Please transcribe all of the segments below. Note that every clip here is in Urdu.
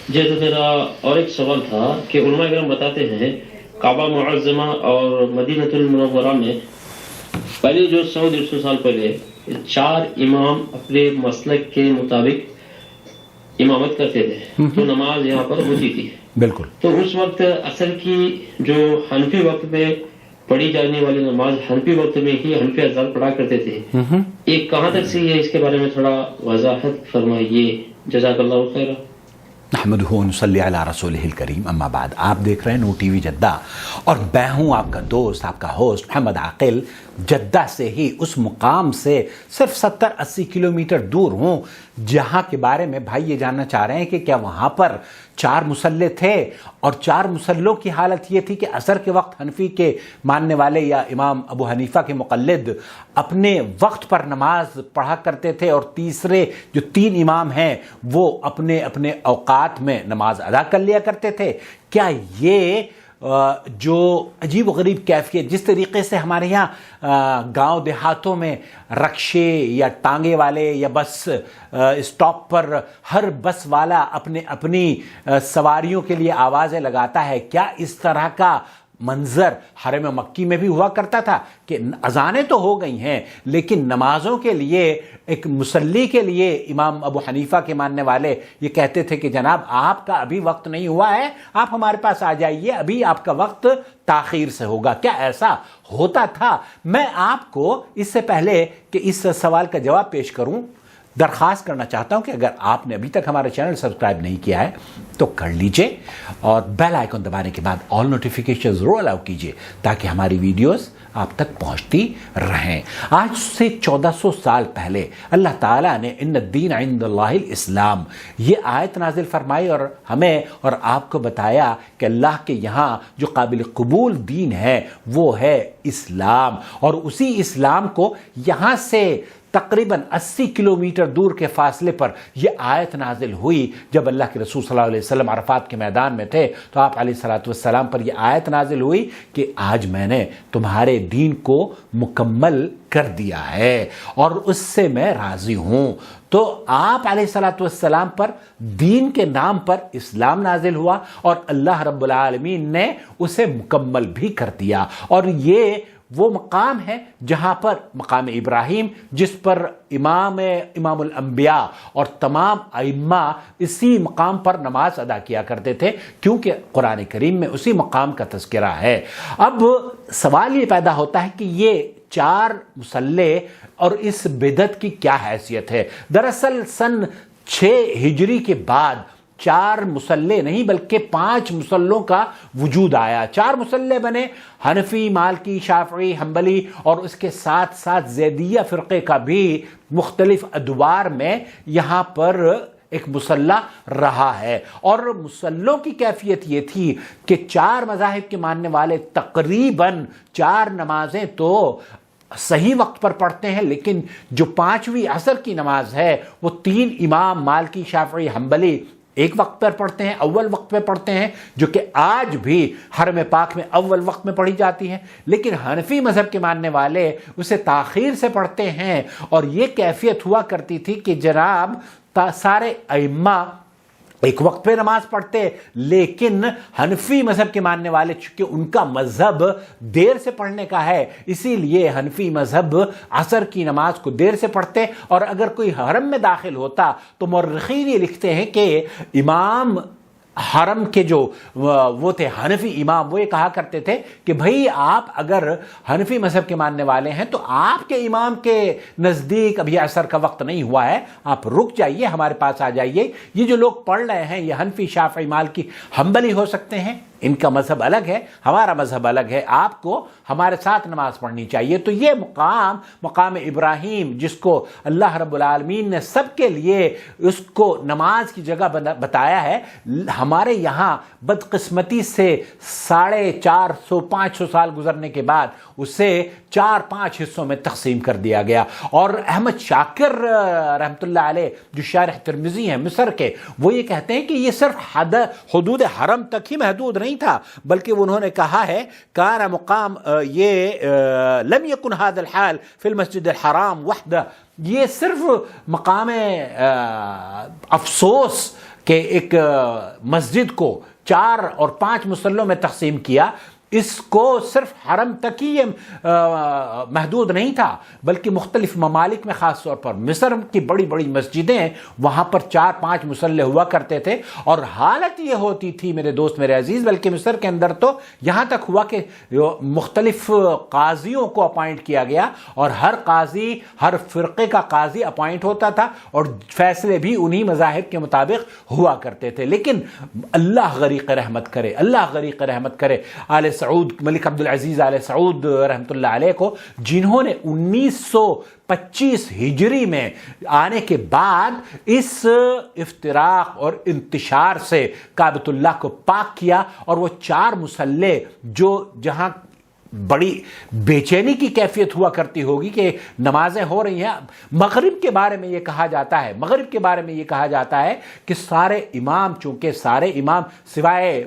جیسے میرا اور ایک سوال تھا کہ علماء کرام بتاتے ہیں کعبہ معظمہ اور مدینہ المنورہ میں پہلے جو 100-150 سال پہلے 4 امام اپنے مسلک کے مطابق امامت کرتے تھے تو نماز یہاں پر ہوتی تھی. بالکل. تو اس وقت اصل کی جو حنفی وقت میں پڑھی جانے والی نماز حنفی وقت میں ہی حنفی حضرات پڑھا کرتے تھے. ایک کہاں تک صحیح ہے اس کے بارے میں تھوڑا وضاحت فرمائیے. جزاک اللہ خیر. نحمدہ و نصلی علی رسولہ الکریم. اما بعد، آپ دیکھ رہے ہیں نور ٹی وی جدہ اور میں ہوں آپ کا دوست، آپ کا ہوسٹ محمد عاقل. جدہ سے ہی اس مقام سے صرف 70-80 کلومیٹر دور ہوں جہاں کے بارے میں بھائی یہ جاننا چاہ رہے ہیں کہ کیا وہاں پر 4 مصلے تھے، اور 4 مصلوں کی حالت یہ تھی کہ عصر کے وقت حنفی کے ماننے والے یا امام ابو حنیفہ کے مقلد اپنے وقت پر نماز پڑھا کرتے تھے، اور تیسرے جو 3 امام ہیں وہ اپنے اپنے اوقات میں نماز ادا کر لیا کرتے تھے. کیا یہ جو عجیب و غریب کیفیت، جس طریقے سے ہمارے یہاں گاؤں دیہاتوں میں رکشے یا ٹانگے والے یا بس اسٹاپ پر ہر بس والا اپنی سواریوں کے لیے آوازیں لگاتا ہے، کیا اس طرح کا منظر حرم مکی میں بھی ہوا کرتا تھا کہ اذانیں تو ہو گئی ہیں لیکن نمازوں کے لیے ایک مصلی کے لیے امام ابو حنیفہ کے ماننے والے یہ کہتے تھے کہ جناب آپ کا ابھی وقت نہیں ہوا ہے، آپ ہمارے پاس آ جائیے، ابھی آپ کا وقت تاخیر سے ہوگا. کیا ایسا ہوتا تھا؟ میں آپ کو اس سے پہلے کہ اس سوال کا جواب پیش کروں درخواست کرنا چاہتا ہوں کہ اگر آپ نے ابھی تک ہمارا چینل سبسکرائب نہیں کیا ہے تو کر لیجئے، اور بیل آئیکن دبانے کے بعد آل نوٹیفیکیشن ضرور الاؤ کیجئے تاکہ ہماری ویڈیوز آپ تک پہنچتی رہیں. آج سے 1400 سال پہلے اللہ تعالیٰ نے ان الدین عند اللہ الاسلام یہ آیت نازل فرمائی اور ہمیں اور آپ کو بتایا کہ اللہ کے یہاں جو قابل قبول دین ہے وہ ہے اسلام، اور اسی اسلام کو یہاں سے تقریباً 80 کلومیٹر دور کے فاصلے پر یہ آیت نازل ہوئی. جب اللہ کے رسول صلی اللہ علیہ وسلم عرفات کے میدان میں تھے تو آپ علیہ السلام پر یہ آیت نازل ہوئی کہ آج میں نے تمہارے دین کو مکمل کر دیا ہے اور اس سے میں راضی ہوں. تو آپ علیہ السلام پر دین کے نام پر اسلام نازل ہوا اور اللہ رب العالمین نے اسے مکمل بھی کر دیا. اور یہ وہ مقام ہے جہاں پر مقام ابراہیم، جس پر امام الانبیاء اور تمام ائمہ اسی مقام پر نماز ادا کیا کرتے تھے، کیونکہ قرآن کریم میں اسی مقام کا تذکرہ ہے. اب سوال یہ پیدا ہوتا ہے کہ یہ 4 مصلے اور اس بدعت کی کیا حیثیت ہے؟ دراصل سن 6 ہجری کے بعد 4 مصلے نہیں بلکہ 5 مصلوں کا وجود آیا. 4 مصلے بنے، حنفی، مالکی، شافعی، حنبلی، اور اس کے ساتھ ساتھ زیدیہ فرقے کا بھی مختلف ادوار میں یہاں پر ایک مصلح رہا ہے. اور مصلوں کی کیفیت یہ تھی کہ 4 مذاہب کے ماننے والے تقریباً 4 نمازیں تو صحیح وقت پر پڑھتے ہیں، لیکن جو 5ویں عصر کی نماز ہے وہ 3 امام مالکی، شافعی، حنبلی ایک وقت پر پڑھتے ہیں، اول وقت پہ پڑھتے ہیں، جو کہ آج بھی حرم پاک میں اول وقت میں پڑھی جاتی ہے. لیکن حنفی مذہب کے ماننے والے اسے تاخیر سے پڑھتے ہیں. اور یہ کیفیت ہوا کرتی تھی کہ جناب سارے ائمہ ایک وقت پہ نماز پڑھتے، لیکن حنفی مذہب کے ماننے والے چونکہ ان کا مذہب دیر سے پڑھنے کا ہے، اسی لیے حنفی مذہب عصر کی نماز کو دیر سے پڑھتے. اور اگر کوئی حرم میں داخل ہوتا تو مورخین یہ لکھتے ہیں کہ امام حرم کے جو وہ تھے حنفی امام، وہ یہ کہا کرتے تھے کہ بھئی آپ اگر حنفی مذہب کے ماننے والے ہیں تو آپ کے امام کے نزدیک ابھی عصر کا وقت نہیں ہوا ہے، آپ رک جائیے، ہمارے پاس آ جائیے. یہ جو لوگ پڑھ رہے ہیں یہ حنفی، شافعی، مالکی، حنبلی ہو سکتے ہیں، ان کا مذہب الگ ہے، ہمارا مذہب الگ ہے، آپ کو ہمارے ساتھ نماز پڑھنی چاہیے. تو یہ مقام ابراہیم جس کو اللہ رب العالمین نے سب کے لیے اس کو نماز کی جگہ بتایا ہے، ہمارے یہاں بدقسمتی سے 450-500 سال گزرنے کے بعد اسے 4-5 حصوں میں تقسیم کر دیا گیا. اور احمد شاکر رحمۃ اللہ علیہ جو شارح ترمذی ہیں مصر کے، وہ یہ کہتے ہیں کہ یہ صرف حدود حرم تک ہی محدود نہیں تھا، بلکہ انہوں نے کہا ہے کان مقام یہ لم یکن هذا الحال فی المسجد الحرام وحدہ، یہ صرف مقام افسوس کہ ایک مسجد کو 4 اور 5 مسلوں میں تقسیم کیا، اس کو صرف حرم تک ہی یہ محدود نہیں تھا، بلکہ مختلف ممالک میں، خاص طور پر مصر کی بڑی بڑی مسجدیں، وہاں پر 4-5 مسلح ہوا کرتے تھے، اور حالت یہ ہوتی تھی میرے دوست میرے عزیز، بلکہ مصر کے اندر تو یہاں تک ہوا کہ مختلف قاضیوں کو اپوائنٹ کیا گیا، اور ہر قاضی ہر فرقے کا قاضی اپوائنٹ ہوتا تھا، اور فیصلے بھی انہی مذاہب کے مطابق ہوا کرتے تھے۔ لیکن اللہ غریق رحمت کرے، اللہ غریق رحمت کرے آل سعود، ملک عبدالعزیز آل سعود رحمۃ اللہ علیہ کو، جنہوں نے 1925 ہجری میں آنے کے بعد اس افتراق اور انتشار سے کعبۃ اللہ کو پاک کیا، اور وہ 4 مسلح جو جہاں بڑی بے چینی کی کیفیت ہوا کرتی ہوگی کہ نمازیں ہو رہی ہیں، مغرب کے بارے میں یہ کہا جاتا ہے، مغرب کے بارے میں یہ کہا جاتا ہے کہ سارے امام، چونکہ سارے امام سوائے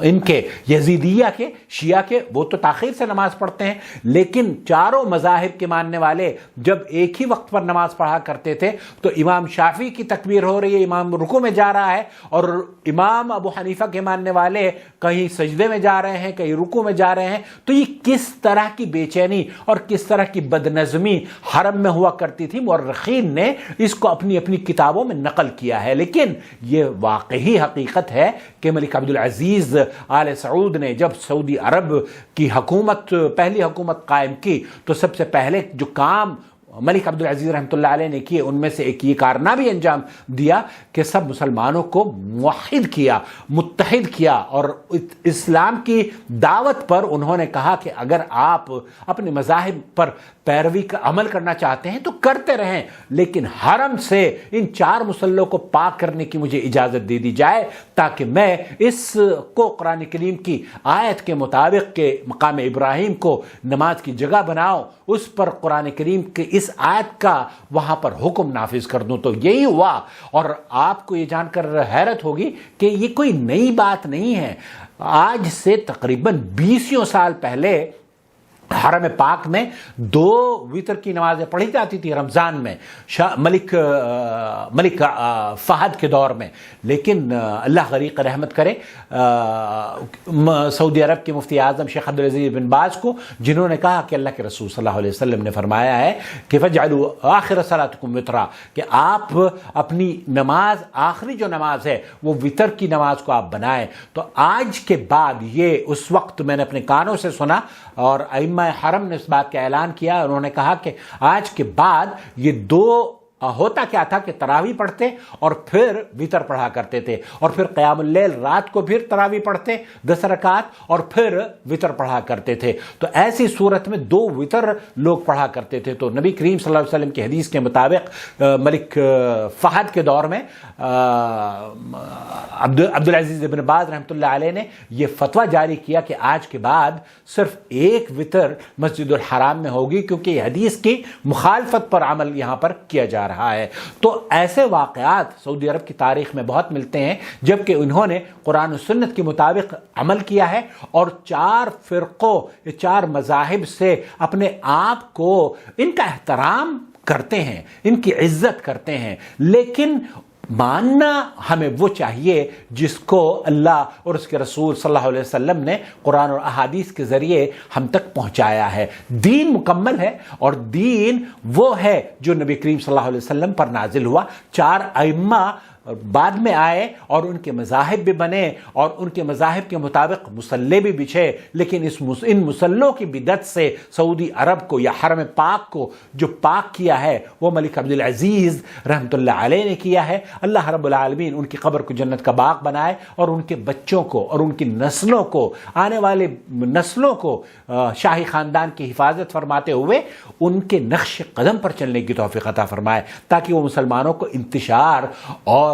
ان کے یزیدیہ کے، شیعہ کے، وہ تو تاخیر سے نماز پڑھتے ہیں، لیکن چاروں مذاہب کے ماننے والے جب ایک ہی وقت پر نماز پڑھا کرتے تھے تو امام شافعی کی تکبیر ہو رہی ہے، امام رکوع میں جا رہا ہے، اور امام ابو حنیفہ کے ماننے والے کہیں سجدے میں جا رہے ہیں، کہیں رکوع میں جا رہے ہیں۔ تو یہ کس طرح کی بے چینی اور کس طرح کی بدنظمی حرم میں ہوا کرتی تھی، مورخین نے اس کو اپنی اپنی کتابوں میں نقل کیا ہے، لیکن یہ واقعی حقیقت ہے کہ ملک عبدالعزیز آل سعود نے جب سعودی عرب کی حکومت، پہلی حکومت قائم کی، تو سب سے پہلے جو کام ملک عبدالعزیز رحمۃ اللہ علیہ نے کیے، ان میں سے ایک یہ کارنامہ بھی انجام دیا کہ سب مسلمانوں کو موحد کیا، متحد کیا، اور اسلام کی دعوت پر انہوں نے کہا کہ اگر آپ اپنے مذاہب پر پیروی کا عمل کرنا چاہتے ہیں تو کرتے رہیں، لیکن حرم سے ان 4 مسلوں کو پاک کرنے کی مجھے اجازت دے دی جائے، تاکہ میں اس کو قرآن کریم کی آیت کے مطابق کہ مقام ابراہیم کو نماز کی جگہ بناؤ، اس پر قرآن کریم کے اس آیت کا وہاں پر حکم نافذ کر دوں۔ تو یہی ہوا، اور آپ کو یہ جان کر حیرت ہوگی کہ یہ کوئی نئی بات نہیں ہے۔ آج سے تقریباً 20 سال پہلے حرم پاک میں 2 وتر کی نمازیں پڑھی جاتی تھی رمضان میں، ملک فہد کے دور میں، لیکن اللہ غریق رحمت کرے سعودی عرب کے مفتی اعظم شیخ عبدالعزیز بن باز کو، جنہوں نے کہا کہ اللہ کے رسول صلی اللہ علیہ وسلم نے فرمایا ہے کہ فَجْعَلُوا آخِرَ صَلَاتِكُمْ وِتْرًا، کہ آپ اپنی نماز، آخری جو نماز ہے وہ وتر کی نماز کو آپ بنائیں۔ تو آج کے بعد یہ اس وقت میں نے اپنے کانوں سے سنا، اور ائمہ حرم نے اس بات کا اعلان کیا، انہوں نے کہا کہ آج کے بعد یہ 2 ہوتا کیا تھا کہ تراویح پڑھتے اور پھر وتر پڑھا کرتے تھے، اور پھر قیام اللیل رات کو پھر تراویح پڑھتے 10 رکعات اور پھر وتر پڑھا کرتے تھے۔ تو ایسی صورت میں 2 وتر لوگ پڑھا کرتے تھے۔ تو نبی کریم صلی اللہ علیہ وسلم کی حدیث کے مطابق ملک فہد کے دور میں عبدالعزیز بن باز رحمۃ اللہ علیہ نے یہ فتویٰ جاری کیا کہ آج کے بعد صرف 1 وتر مسجد الحرام میں ہوگی، کیونکہ یہ حدیث کی مخالفت پر عمل یہاں پر کیا جا رہا ہے۔ تو ایسے واقعات سعودی عرب کی تاریخ میں بہت ملتے ہیں، جبکہ انہوں نے قرآن و سنت کے مطابق عمل کیا ہے، اور 4 فرقوں، 4 مذاہب سے اپنے آپ کو، ان کا احترام کرتے ہیں، ان کی عزت کرتے ہیں، لیکن ماننا ہمیں وہ چاہیے جس کو اللہ اور اس کے رسول صلی اللہ علیہ وسلم نے قرآن اور احادیث کے ذریعے ہم تک پہنچایا ہے۔ دین مکمل ہے، اور دین وہ ہے جو نبی کریم صلی اللہ علیہ وسلم پر نازل ہوا۔ 4 ائمہ بعد میں آئے اور ان کے مذاہب بھی بنے، اور ان کے مذاہب کے مطابق مسلح بھی بچھے، لیکن ان مسلوں کی بدعت سے سعودی عرب کو یا حرم پاک کو جو پاک کیا ہے وہ ملک عبدالعزیز رحمۃ اللہ علیہ نے کیا ہے۔ اللہ رب العالمین ان کی قبر کو جنت کا باغ بنائے، اور ان کے بچوں کو اور ان کی نسلوں کو، آنے والے نسلوں کو شاہی خاندان کی حفاظت فرماتے ہوئے ان کے نقش قدم پر چلنے کی توفیق عطا فرمائے، تاکہ وہ مسلمانوں کو انتشار اور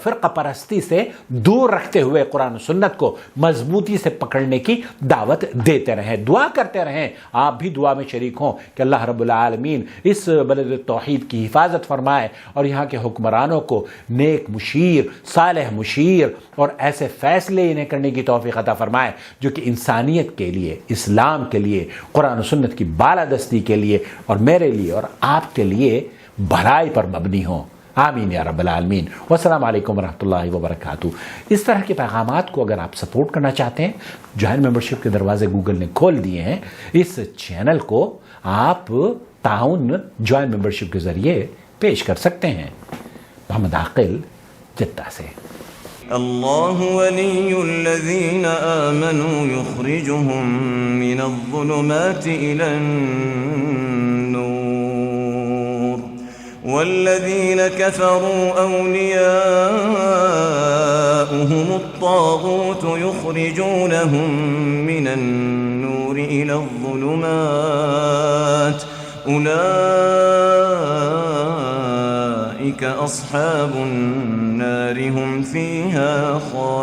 فرقہ پرستی سے دور رکھتے ہوئے قرآن و سنت کو مضبوطی سے پکڑنے کی دعوت دیتے رہیں۔ دعا کرتے رہیں، آپ بھی دعا میں شریک ہوں کہ اللہ رب العالمین اس بلد توحید کی حفاظت فرمائے، اور یہاں کے حکمرانوں کو نیک مشیر، صالح مشیر اور ایسے فیصلے انہیں کرنے کی توفیق عطا فرمائے جو کہ انسانیت کے لیے، اسلام کے لیے، قرآن و سنت کی بالادستی کے لیے، اور میرے لیے اور آپ کے لیے بھلائی پر مبنی ہوں۔ آمین یا رب العالمین. والسلام علیکم ورحمۃ اللہ وبرکاتہ. اس طرح کے پیغامات کو اگر آپ سپورٹ کرنا چاہتے ہیں، جوائن ممبرشپ کے دروازے گوگل نے کھول دیے ہیں. اس چینل کو آپ تعاون جوائن ممبرشپ کے ذریعے پیش کر سکتے ہیں. محمد عاقل، جدہ سے. اللہ ولی الذین آمنوا یخرجهم من الظلمات إلى النور والذین كفروا أولیاؤهم الطاغوت یخرجونهم من النور إلى الظلمات أولئك أصحاب النار هم فيها خالدون.